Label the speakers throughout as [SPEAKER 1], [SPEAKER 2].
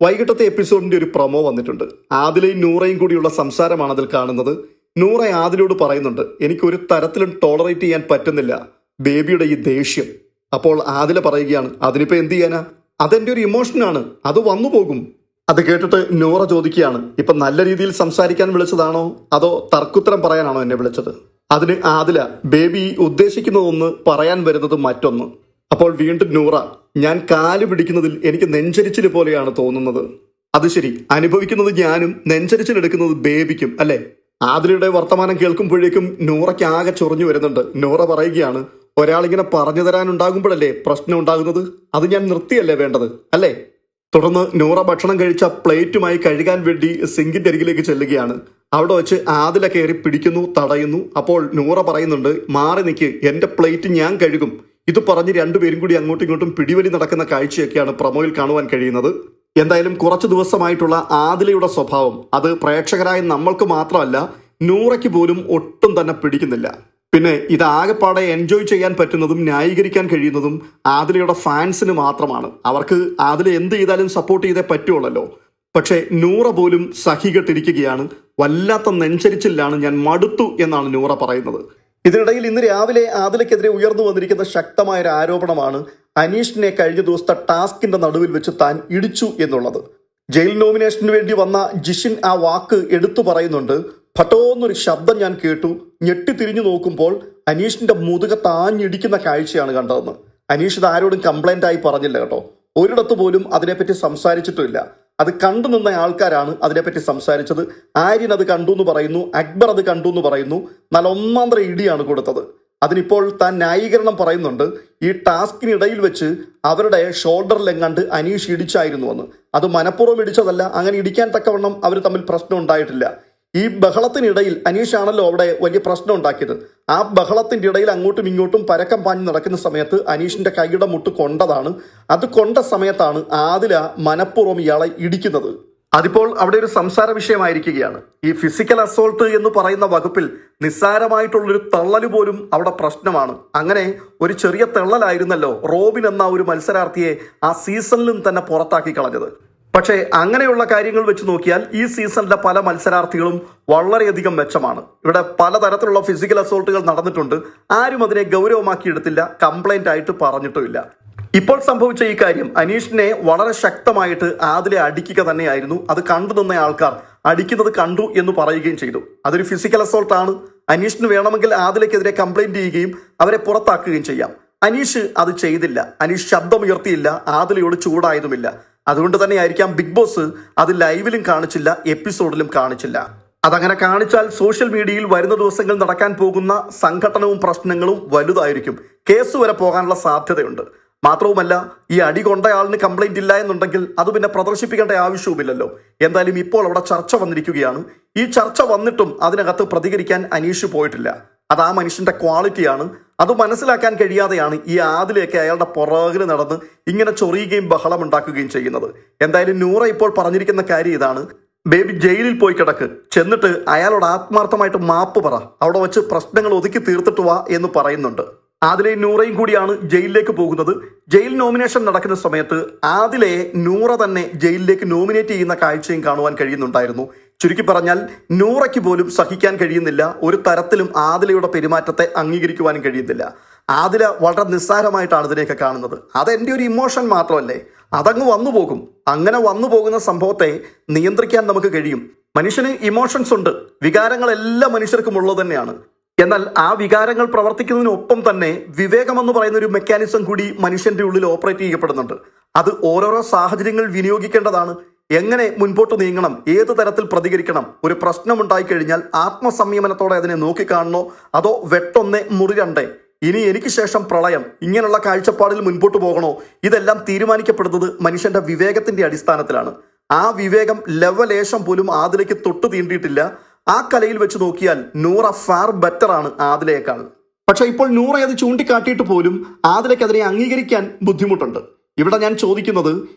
[SPEAKER 1] വൈകിട്ടത്തെ എപ്പിസോഡിന്റെ ഒരു പ്രൊമോ വന്നിട്ടുണ്ട്. ആദിലയും നൂറയും കൂടിയുള്ള സംസാരമാണ് അതിൽ കാണുന്നത്. നൂറ ആദിലോട് പറയുന്നുണ്ട്, എനിക്കൊരു തരത്തിലും ടോളറേറ്റ് ചെയ്യാൻ പറ്റുന്നില്ല ബേബിയുടെ ഈ ദേഷ്യം. അപ്പോൾ ആദില പറയുകയാണ്, അതിനിപ്പോ എന്ത് ചെയ്യാനാ, അതെന്റെ ഒരു ഇമോഷനാണ്, അത് വന്നു പോകും. അത് കേട്ടിട്ട് നൂറ ചോദിക്കുകയാണ്, ഇപ്പൊ നല്ല രീതിയിൽ സംസാരിക്കാൻ വിളിച്ചതാണോ അതോ തർക്കുത്തരം പറയാനാണോ എന്നെ വിളിച്ചത്? അതിന് ആദില, ബേബി ഉദ്ദേശിക്കുന്നതൊന്ന് പറയാൻ വരുന്നത് മറ്റൊന്ന്. അപ്പോൾ വീണ്ടും നൂറ, ഞാൻ കാല് പിടിക്കുന്നതിൽ എനിക്ക് നെഞ്ചരിച്ചിൽ പോലെയാണ് തോന്നുന്നത്. അത് ശരി, അനുഭവിക്കുന്നത് ഞാനും നെഞ്ചരിച്ചിലെടുക്കുന്നത് ബേബിക്കും അല്ലേ? ആദിലയുടെ വർത്തമാനം കേൾക്കുമ്പോഴേക്കും നൂറയ്ക്ക് ആകെ ചൊറിഞ്ഞു വരുന്നുണ്ട്. നൂറ പറയുകയാണ്, ഒരാളിങ്ങനെ പറഞ്ഞു തരാനുണ്ടാകുമ്പോഴല്ലേ പ്രശ്നം ഉണ്ടാകുന്നത്, അത് ഞാൻ നിർത്തിയല്ലേ വേണ്ടത് അല്ലേ? തുടർന്ന് നൂറ ഭക്ഷണം കഴിച്ച പ്ലേറ്റുമായി കഴുകാൻ വേണ്ടി സിങ്കിന്റെ അരികിലേക്ക് ചെല്ലുകയാണ്. അവിടെ വെച്ച് ആദില കയറി പിടിക്കുന്നു, തടയുന്നു. അപ്പോൾ നൂറ പറയുന്നുണ്ട്, മാറി നിൽക്ക്, എന്റെ പ്ലേറ്റ് ഞാൻ കഴുകും. ഇത് പറഞ്ഞ് രണ്ടുപേരും കൂടി അങ്ങോട്ടും ഇങ്ങോട്ടും പിടിവലി നടക്കുന്ന കാഴ്ചയൊക്കെയാണ് പ്രൊമോയിൽ കാണുവാൻ കഴിയുന്നത്. എന്തായാലും കുറച്ചു ദിവസമായിട്ടുള്ള ആദിലയുടെ സ്വഭാവം അത് പ്രേക്ഷകരായ നമ്മൾക്ക് മാത്രമല്ല നൂറയ്ക്ക് പോലും ഒട്ടും തന്നെ പിടിക്കുന്നില്ല. പിന്നെ ഇതാകെപ്പാടെ എൻജോയ് ചെയ്യാൻ പറ്റുന്നതും ന്യായീകരിക്കാൻ കഴിയുന്നതും ആദിലയുടെ ഫാൻസിന് മാത്രമാണ്. അവർക്ക് ആദില എന്ത് ചെയ്താലും സപ്പോർട്ട് ചെയ്തേ പറ്റുള്ളല്ലോ. പക്ഷെ നൂറ പോലും സഹികെട്ടിരിക്കുകയാണ്. വല്ലാത്ത നെഞ്ചരിച്ചിലാണ്, ഞാൻ മടുത്തു എന്നാണ് നൂറ പറയുന്നത്. ഇതിനിടയിൽ ഇന്ന് രാവിലെ ആദിലയ്ക്കെതിരെ ഉയർന്നു വന്നിരിക്കുന്ന ശക്തമായ ഒരു ആരോപണമാണ് അനീഷിനെ കഴിഞ്ഞ ദിവസത്തെ ടാസ്കിന്റെ നടുവിൽ വെച്ച് താൻ ഇടിച്ചു എന്നുള്ളത്. ജയിൽ നോമിനേഷന് വേണ്ടി വന്ന ജിഷിൻ ആ വാക്ക് എടുത്തു പറയുന്നുണ്ട്. ഫട്ടോന്നൊരു ശബ്ദം ഞാൻ കേട്ടു, ഞെട്ടിത്തിരിഞ്ഞു നോക്കുമ്പോൾ അനീഷിന്റെ മുതുക താഞ്ഞിടിക്കുന്ന കാഴ്ചയാണ് കണ്ടതെന്ന്. അനീഷ് ഇത് ആരോടും കംപ്ലൈന്റ് ആയി പറഞ്ഞില്ല കേട്ടോ, ഒരിടത്ത് പോലും അതിനെപ്പറ്റി സംസാരിച്ചിട്ടുമില്ല. അത് കണ്ടു നിന്ന ആൾക്കാരാണ് അതിനെപ്പറ്റി സംസാരിച്ചത്. ആര്യൻ അത് കണ്ടു എന്ന് പറയുന്നു, അക്ബർ അത് കണ്ടു എന്ന് പറയുന്നു. നല്ല ഒന്നാന്തര ഇടിയാണ് കൊടുത്തത്. അതിനിപ്പോൾ താൻ ന്യായീകരണം പറയുന്നുണ്ട്, ഈ ടാസ്കിനിടയിൽ വെച്ച് അവരുടെ ഷോൾഡറിലെങ്ങാണ്ട് അനീഷ് ഇടിച്ചായിരുന്നു എന്ന്. അത് മനഃപൂർവ്വം ഇടിച്ചതല്ല, അങ്ങനെ ഇടിക്കാൻ തക്കവണ്ണം അവർ തമ്മിൽ പ്രശ്നം ഉണ്ടായിട്ടില്ല. ഈ ബഹളത്തിനിടയിൽ അനീഷാണല്ലോ അവിടെ വലിയ പ്രശ്നം ഉണ്ടാക്കിയത്. ആ ബഹളത്തിന്റെ ഇടയിൽ അങ്ങോട്ടും ഇങ്ങോട്ടും പരക്കം പാഞ്ഞ് നടക്കുന്ന സമയത്ത് അനീഷിന്റെ കൈയുടെ മുട്ട് കൊണ്ടതാണ്. അത് കൊണ്ട സമയത്താണ് ആദില മനഃപൂർവ്വം ഇയാളെ ഇടിക്കുന്നത്. അതിപ്പോൾ അവിടെ ഒരു സംസാര വിഷയമായിരിക്കുകയാണ്. ഈ ഫിസിക്കൽ അസോൾട്ട് എന്ന് പറയുന്ന വകുപ്പിൽ നിസ്സാരമായിട്ടുള്ളൊരു തള്ളല് പോലും അവിടെ പ്രശ്നമാണ്. അങ്ങനെ ഒരു ചെറിയ തള്ളലായിരുന്നല്ലോ റോബിൻ എന്ന ഒരു മത്സരാർത്ഥിയെ ആ സീസണിലും തന്നെ പുറത്താക്കി കളഞ്ഞത്. പക്ഷേ അങ്ങനെയുള്ള കാര്യങ്ങൾ വെച്ച് നോക്കിയാൽ ഈ സീസണിലെ പല മത്സരാർത്ഥികളും വളരെയധികം മെച്ചമാണ്. ഇവിടെ പലതരത്തിലുള്ള ഫിസിക്കൽ അസോൾട്ടുകൾ നടന്നിട്ടുണ്ട്. ആരും അതിനെ ഗൗരവമാക്കിയെടുത്തില്ല, കംപ്ലൈന്റ് ആയിട്ട് പറഞ്ഞിട്ടുമില്ല. ഇപ്പോൾ സംഭവിച്ച ഈ കാര്യം അനീഷിനെ വളരെ ശക്തമായിട്ട് ആദിലെ അടിക്കുക തന്നെയായിരുന്നു. അത് കണ്ടു നിന്ന ആൾക്കാർ അടിക്കുന്നത് കണ്ടു എന്ന് പറയുകയും ചെയ്തു. അതൊരു ഫിസിക്കൽ അസോൾട്ടാണ്. അനീഷിന് വേണമെങ്കിൽ ആദിലയ്ക്കെതിരെ കംപ്ലൈന്റ് ചെയ്യുകയും അവരെ പുറത്താക്കുകയും ചെയ്യാം. അനീഷ് അത് ചെയ്തില്ല. അനീഷ് ശബ്ദമുയർത്തിയില്ല, ആദിലയോട് ചൂടായതുമില്ല. അതുകൊണ്ട് തന്നെയായിരിക്കാം ബിഗ് ബോസ് അത് ലൈവിലും കാണിച്ചില്ല, എപ്പിസോഡിലും കാണിച്ചില്ല. അതങ്ങനെ കാണിച്ചാൽ സോഷ്യൽ മീഡിയയിൽ വരുന്ന ദിവസങ്ങൾ നടക്കാൻ പോകുന്ന സംഘടനവും പ്രശ്നങ്ങളും വലുതായിരിക്കും. കേസ് വരെ പോകാനുള്ള സാധ്യതയുണ്ട്. മാത്രവുമല്ല, ഈ അടി കൊണ്ടയാളിന് കംപ്ലൈന്റ് ഇല്ല എന്നുണ്ടെങ്കിൽ അത് പിന്നെ പ്രദർശിപ്പിക്കേണ്ട ആവശ്യവുമില്ലല്ലോ. എന്തായാലും ഇപ്പോൾ അവിടെ ചർച്ച വന്നിരിക്കുകയാണ്. ഈ ചർച്ച വന്നിട്ടും അതിനകത്ത് പ്രതികരിക്കാൻ അനീഷ് പോയിട്ടില്ല. അത് ആ മനുഷ്യന്റെ ക്വാളിറ്റിയാണ്. അത് മനസ്സിലാക്കാൻ കഴിയാതെയാണ് ഈ ആദിലയൊക്കെ അയാളുടെ പുറകിൽ നടന്ന് ഇങ്ങനെ ചൊറിയുകയും ബഹളം ഉണ്ടാക്കുകയും ചെയ്യുന്നത്. എന്തായാലും നൂറ ഇപ്പോൾ പറഞ്ഞിരിക്കുന്ന കാര്യം ഇതാണ്, ബേബി ജയിലിൽ പോയി കിടക്ക്, ചെന്നിട്ട് അയാളോട് ആത്മാർത്ഥമായിട്ട് മാപ്പ് പറ, അവിടെ വെച്ച് പ്രശ്നങ്ങൾ ഒതുക്കി തീർത്തിട്ട് വാ എന്ന് പറയുന്നുണ്ട്. ആദിലയും നൂറയും കൂടിയാണ് ജയിലിലേക്ക് പോകുന്നത്. ജയിൽ നോമിനേഷൻ നടക്കുന്ന സമയത്ത് ആദിലയെ നൂറ തന്നെ ജയിലിലേക്ക് നോമിനേറ്റ് ചെയ്യുന്ന കാഴ്ചയും കാണുവാൻ കഴിയുന്നുണ്ടായിരുന്നു. ചുരുക്കി പറഞ്ഞാൽ നൂറയ്ക്ക് പോലും സഹിക്കാൻ കഴിയുന്നില്ല. ഒരു തരത്തിലും ആദിലയുടെ പെരുമാറ്റത്തെ അംഗീകരിക്കുവാനും കഴിയുന്നില്ല. ആദില വളരെ നിസ്സാരമായിട്ടാണ് ഇതിനെയൊക്കെ കാണുന്നത്. അതെൻ്റെ ഒരു ഇമോഷൻ മാത്രമല്ലേ, അതങ്ങ് വന്നു പോകും. അങ്ങനെ വന്നു പോകുന്ന സംഭവത്തെ നിയന്ത്രിക്കാൻ നമുക്ക് കഴിയും. മനുഷ്യന് ഇമോഷൻസ് ഉണ്ട്, വികാരങ്ങൾ എല്ലാ മനുഷ്യർക്കും ഉള്ളത് തന്നെയാണ്. എന്നാൽ ആ വികാരങ്ങൾ പ്രവർത്തിക്കുന്നതിനൊപ്പം തന്നെ വിവേകമെന്ന് പറയുന്ന ഒരു മെക്കാനിസം കൂടി മനുഷ്യന്റെ ഉള്ളിൽ ഓപ്പറേറ്റ് ചെയ്യപ്പെടുന്നുണ്ട്. അത് ഓരോരോ സാഹചര്യങ്ങൾ വിനിയോഗിക്കേണ്ടതാണ്. എങ്ങനെ മുൻപോട്ട് നീങ്ങണം, ഏത് തരത്തിൽ പ്രതികരിക്കണം, ഒരു പ്രശ്നമുണ്ടായി കഴിഞ്ഞാൽ ആത്മസംയമനത്തോടെ അതിനെ നോക്കിക്കാണണോ അതോ വെട്ടൊന്നേ മുറി രണ്ടേ, ഇനി എനിക്ക് ശേഷം പ്രളയം, ഇങ്ങനെയുള്ള കാഴ്ചപ്പാടിൽ മുൻപോട്ട് പോകണോ, ഇതെല്ലാം തീരുമാനിക്കപ്പെടുന്നത് മനുഷ്യന്റെ വിവേകത്തിന്റെ അടിസ്ഥാനത്തിലാണ്. ആ വിവേകം ലെവലേശം പോലും ആദിലേക്ക് തൊട്ട് തീണ്ടിയിട്ടില്ല. ആ കലയിൽ വെച്ച് നോക്കിയാൽ നൂറ ഫാർ ബെറ്റർ ആണ് ആദിലയേക്കാൾ. പക്ഷെ ഇപ്പോൾ നൂറ അത് ചൂണ്ടിക്കാട്ടിയിട്ട് പോലും ആദിലയ്ക്ക് അതിനെ അംഗീകരിക്കാൻ ബുദ്ധിമുട്ടുണ്ട്. ഇവിടെ ഞാൻ ചോദിക്കുന്നത്,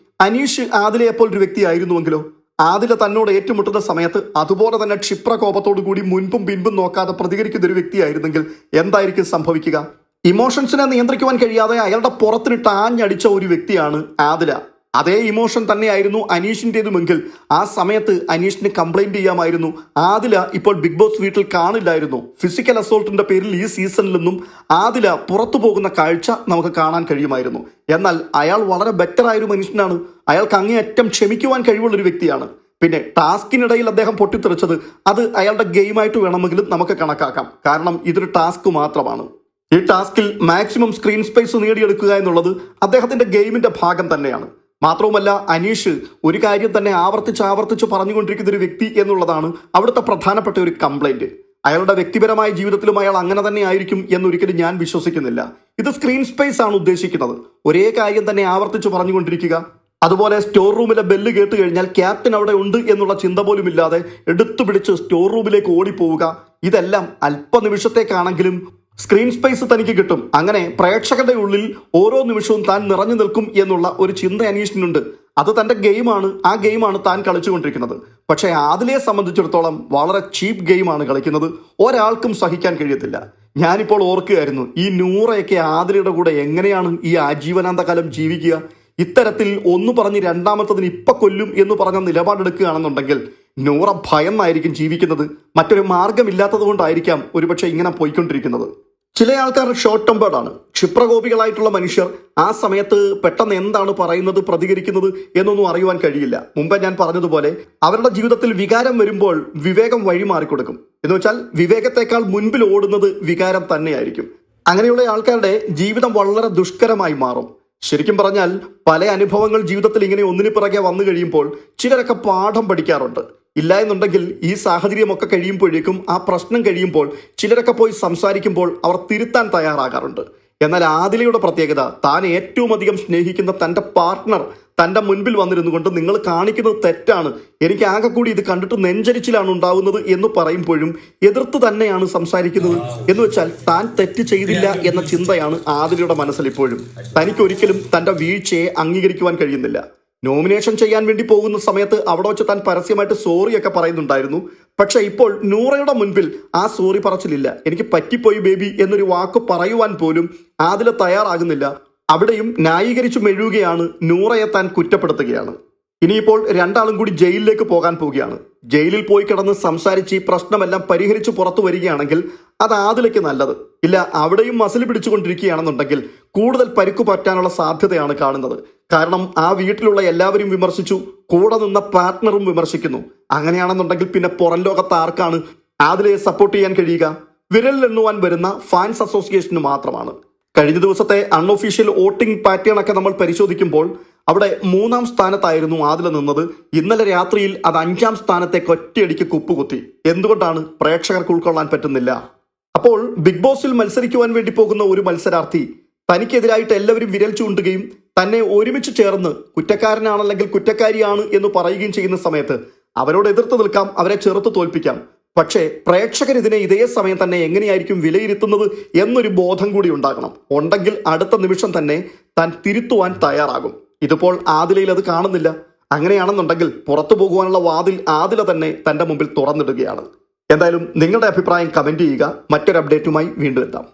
[SPEAKER 1] അനീഷ് ആദിലയെപ്പോൾ ഒരു വ്യക്തിയായിരുന്നുവെങ്കിലോ? ആദില തന്നോട് ഏറ്റുമുട്ടുന്ന സമയത്ത് അതുപോലെ തന്നെ ക്ഷിപ്രകോപത്തോടു കൂടി മുൻപും പിൻപും നോക്കാതെ പ്രതികരിക്കുന്ന ഒരു വ്യക്തിയായിരുന്നെങ്കിൽ എന്തായിരിക്കും സംഭവിക്കുക? ഇമോഷൻസിനെ നിയന്ത്രിക്കുവാൻ കഴിയാതെ അയാളുടെ പുറത്തിനിട്ട് ആഞ്ഞടിച്ച ഒരു വ്യക്തിയാണ് ആദില. അതേ ഇമോഷൻ തന്നെയായിരുന്നു അനീഷിൻ്റെതുമെങ്കിൽ ആ സമയത്ത് അനീഷിന് കംപ്ലൈന്റ് ചെയ്യാമായിരുന്നു. ആദില ഇപ്പോൾ ബിഗ് ബോസ് വീട്ടിൽ കാണില്ലായിരുന്നു. ഫിസിക്കൽ അസോൾട്ടിന്റെ പേരിൽ ഈ സീസണിൽ നിന്നും ആദില പുറത്തു പോകുന്ന കാഴ്ച നമുക്ക് കാണാൻ കഴിയുമായിരുന്നു. എന്നാൽ അയാൾ വളരെ ബെറ്റർ ആയൊരു മനുഷ്യനാണ്. അയാൾക്ക് അങ്ങേയറ്റം ക്ഷമിക്കുവാൻ കഴിവുള്ളൊരു വ്യക്തിയാണ്. പിന്നെ ടാസ്കിനിടയിൽ അദ്ദേഹം പൊട്ടിത്തെറിച്ചത് അത് അയാളുടെ ഗെയിമായിട്ട് വേണമെങ്കിലും നമുക്ക് കണക്കാക്കാം. കാരണം ഇതൊരു ടാസ്ക് മാത്രമാണ്. ഈ ടാസ്കിൽ മാക്സിമം സ്ക്രീൻ സ്പേസ് നേടിയെടുക്കുക എന്നുള്ളത് അദ്ദേഹത്തിന്റെ ഗെയിമിന്റെ ഭാഗം തന്നെയാണ്. മാത്രവുമല്ല അനീഷ് ഒരു കാര്യം തന്നെ ആവർത്തിച്ച് പറഞ്ഞുകൊണ്ടിരിക്കുന്ന ഒരു വ്യക്തി എന്നുള്ളതാണ് അവിടുത്തെ പ്രധാനപ്പെട്ട ഒരു കംപ്ലൈന്റ്. അയാളുടെ വ്യക്തിപരമായ ജീവിതത്തിലും അയാൾ അങ്ങനെ തന്നെ ആയിരിക്കും എന്നൊരിക്കലും ഞാൻ വിശ്വസിക്കുന്നില്ല. ഇത് സ്ക്രീൻ സ്പേസ് ആണ് ഉദ്ദേശിക്കുന്നത്. ഒരേ കാര്യം തന്നെ ആവർത്തിച്ച് പറഞ്ഞുകൊണ്ടിരിക്കുക. അതുപോലെ സ്റ്റോർ റൂമിലെ ബെല്ല് കേട്ട് കഴിഞ്ഞാൽ ക്യാപ്റ്റൻ അവിടെ ഉണ്ട് എന്നുള്ള ചിന്ത പോലും ഇല്ലാതെ എടുത്തു പിടിച്ച് സ്റ്റോർ റൂമിലേക്ക് ഓടിപ്പോവുക. ഇതെല്ലാം അല്പനിമിഷത്തേക്കാണെങ്കിലും സ്ക്രീൻ സ്പേസ് തനിക്ക് കിട്ടും. അങ്ങനെ പ്രേക്ഷകരുടെ ഉള്ളിൽ ഓരോ നിമിഷവും താൻ നിറഞ്ഞു നിൽക്കും എന്നുള്ള ഒരു ചിന്ത അനീഷിനുണ്ട്. അത് തന്റെ ഗെയിമാണ്. ആ ഗെയിമാണ് താൻ കളിച്ചുകൊണ്ടിരിക്കുന്നത്. പക്ഷേ ആദിലയെ സംബന്ധിച്ചിടത്തോളം വളരെ ചീപ്പ് ഗെയിമാണ് കളിക്കുന്നത്. ഒരാൾക്കും സഹിക്കാൻ കഴിയത്തില്ല. ഞാനിപ്പോൾ ഓർക്കുകയായിരുന്നു, ഈ നൂറയൊക്കെ ആദിലയുടെ കൂടെ എങ്ങനെയാണ് ഈ ആജീവനാന്തകാലം ജീവിക്കുക? ഇത്തരത്തിൽ ഒന്ന് പറഞ്ഞ് രണ്ടാമത്തതിന് ഇപ്പൊ കൊല്ലും എന്ന് പറഞ്ഞ നിലപാടെടുക്കുകയാണെന്നുണ്ടെങ്കിൽ നൂറ ഭയന്നായിരിക്കും ജീവിക്കുന്നത്. മറ്റൊരു മാർഗമില്ലാത്തത് കൊണ്ടായിരിക്കാം ഒരുപക്ഷെ ഇങ്ങനെ പോയിക്കൊണ്ടിരിക്കുന്നത്. ചില ആൾക്കാർ ഷോർട്ട് ടെമ്പേർഡാണ്. ക്ഷിപ്രകോപികളായിട്ടുള്ള മനുഷ്യർ ആ സമയത്ത് പെട്ടെന്ന് എന്താണ് പറയുന്നത്, പ്രതികരിക്കുന്നത് എന്നൊന്നും അറിയുവാൻ കഴിയില്ല. മുമ്പ് ഞാൻ പറഞ്ഞതുപോലെ അവരുടെ ജീവിതത്തിൽ വികാരം വരുമ്പോൾ വിവേകം വഴിമാറിക്കൊടുക്കും. എന്ന് വെച്ചാൽ വിവേകത്തെക്കാൾ മുൻപിൽ ഓടുന്നത് വികാരം തന്നെയായിരിക്കും. അങ്ങനെയുള്ള ആൾക്കാരുടെ ജീവിതം വളരെ ദുഷ്കരമായി മാറും. ശരിക്കും പറഞ്ഞാൽ പല അനുഭവങ്ങൾ ജീവിതത്തിൽ ഇങ്ങനെ ഒന്നിനു പിറകെ വന്നു കഴിയുമ്പോൾ ചിലരൊക്കെ പാഠം പഠിക്കാറുണ്ട്. ഇല്ല എന്നുണ്ടെങ്കിൽ ഈ സാഹചര്യമൊക്കെ കഴിയുമ്പോഴേക്കും, ആ പ്രശ്നം കഴിയുമ്പോൾ ചിലരൊക്കെ പോയി സംസാരിക്കുമ്പോൾ അവർ തിരുത്താൻ തയ്യാറാകാറുണ്ട്. എന്നാൽ ആദിലയുടെ പ്രത്യേകത, താൻ ഏറ്റവും അധികം സ്നേഹിക്കുന്ന തൻ്റെ പാർട്ട്ണർ തൻ്റെ മുൻപിൽ വന്നിരുന്നു കൊണ്ട് നിങ്ങൾ കാണിക്കുന്നത് തെറ്റാണ്, എനിക്ക് ആകെ കൂടി ഇത് കണ്ടിട്ട് നെഞ്ചരിച്ചിലാണ് ഉണ്ടാവുന്നത് എന്ന് പറയുമ്പോഴും എതിർത്ത് തന്നെയാണ് സംസാരിക്കുന്നത്. എന്ന് വെച്ചാൽ താൻ തെറ്റ് ചെയ്തില്ല എന്ന ചിന്തയാണ് ആദിലയുടെ മനസ്സിൽ ഇപ്പോഴും. തനിക്കൊരിക്കലും തൻ്റെ വീഴ്ചയെ അംഗീകരിക്കുവാൻ കഴിയുന്നില്ല. നോമിനേഷൻ ചെയ്യാൻ വേണ്ടി പോകുന്ന സമയത്ത് അവിടെ വെച്ച് താൻ പരസ്യമായിട്ട് സോറിയൊക്കെ പറയുന്നുണ്ടായിരുന്നു. പക്ഷെ ഇപ്പോൾ നൂറയുടെ മുൻപിൽ ആ സോറി പറച്ചിലില്ല. എനിക്ക് പറ്റിപ്പോയി ബേബി എന്നൊരു വാക്ക് പറയുവാൻ പോലും ആദില തയ്യാറാകുന്നില്ല. അവിടെയും ന്യായീകരിച്ചു മെഴുകുകയാണ്, നൂറയെ താൻ കുറ്റപ്പെടുത്തുകയാണ്. ഇനിയിപ്പോൾ രണ്ടാളും കൂടി ജയിലിലേക്ക് പോകാൻ പോവുകയാണ്. ജയിലിൽ പോയി കിടന്ന് സംസാരിച്ച് ഈ പ്രശ്നമെല്ലാം പരിഹരിച്ച് പുറത്തു വരികയാണെങ്കിൽ അത് ആദിലയ്ക്ക് നല്ലത്. ഇല്ല, അവിടെയും മസിൽ പിടിച്ചുകൊണ്ടിരിക്കുകയാണെന്നുണ്ടെങ്കിൽ കൂടുതൽ പരിക്കു പറ്റാനുള്ള സാധ്യതയാണ് കാണുന്നത്. കാരണം ആ വീട്ടിലുള്ള എല്ലാവരും വിമർശിച്ചു, കൂടെ നിന്ന പാർട്ട്ണറും വിമർശിക്കുന്നു. അങ്ങനെയാണെന്നുണ്ടെങ്കിൽ പിന്നെ പുറം ലോകത്ത് ആർക്കാണ് ആദിലയെ സപ്പോർട്ട് ചെയ്യാൻ കഴിയുക? വിരലിലെണ്ണുവാൻ വരുന്ന ഫാൻസ് അസോസിയേഷന് മാത്രമാണ്. കഴിഞ്ഞ ദിവസത്തെ അൺഒഫീഷ്യൽ വോട്ടിംഗ് പാറ്റേൺ ഒക്കെ നമ്മൾ പരിശോധിക്കുമ്പോൾ അവിടെ 3-ാം സ്ഥാനത്തായിരുന്നു ആദില നിന്നത്. ഇന്നലെ രാത്രിയിൽ അത് 5-ാം സ്ഥാനത്തേക്ക് ഒറ്റയടിക്ക് കുപ്പുകുത്തി. എന്തുകൊണ്ടാണ്? പ്രേക്ഷകർക്ക് ഉൾക്കൊള്ളാൻ പറ്റുന്നില്ല. അപ്പോൾ ബിഗ് ബോസിൽ മത്സരിക്കുവാൻ വേണ്ടി പോകുന്ന ഒരു മത്സരാർത്ഥി തനിക്കെതിരായിട്ട് എല്ലാവരും വിരൽ ചൂണ്ടുകയും തന്നെ ഒരുമിച്ച് ചേർന്ന് കുറ്റക്കാരനാണല്ലെങ്കിൽ കുറ്റക്കാരിയാണ് എന്ന് പറയുകയും ചെയ്യുന്ന സമയത്ത് അവരോട് എതിർത്ത് നിൽക്കാം, അവരെ ചെറുത്ത് തോൽപ്പിക്കാം. പക്ഷേ പ്രേക്ഷകർ ഇതിനെ ഇതേ സമയം തന്നെ എങ്ങനെയായിരിക്കും വിലയിരുത്തുന്നത് എന്നൊരു ബോധം കൂടി ഉണ്ടാകണം. ഉണ്ടെങ്കിൽ അടുത്ത നിമിഷം തന്നെ താൻ തിരുത്തുവാൻ തയ്യാറാകും. ഇതിപ്പോൾ ആദിലയിൽ അത് കാണുന്നില്ല. അങ്ങനെയാണെന്നുണ്ടെങ്കിൽ പുറത്തു പോകുവാനുള്ള വാതിൽ ആദില തന്നെ തന്റെ മുമ്പിൽ തുറന്നിടുകയാണ്. എന്തായാലും നിങ്ങളുടെ അഭിപ്രായം കമന്റ് ചെയ്യുക. മറ്റൊരു അപ്ഡേറ്റുമായി വീണ്ടും എത്താം.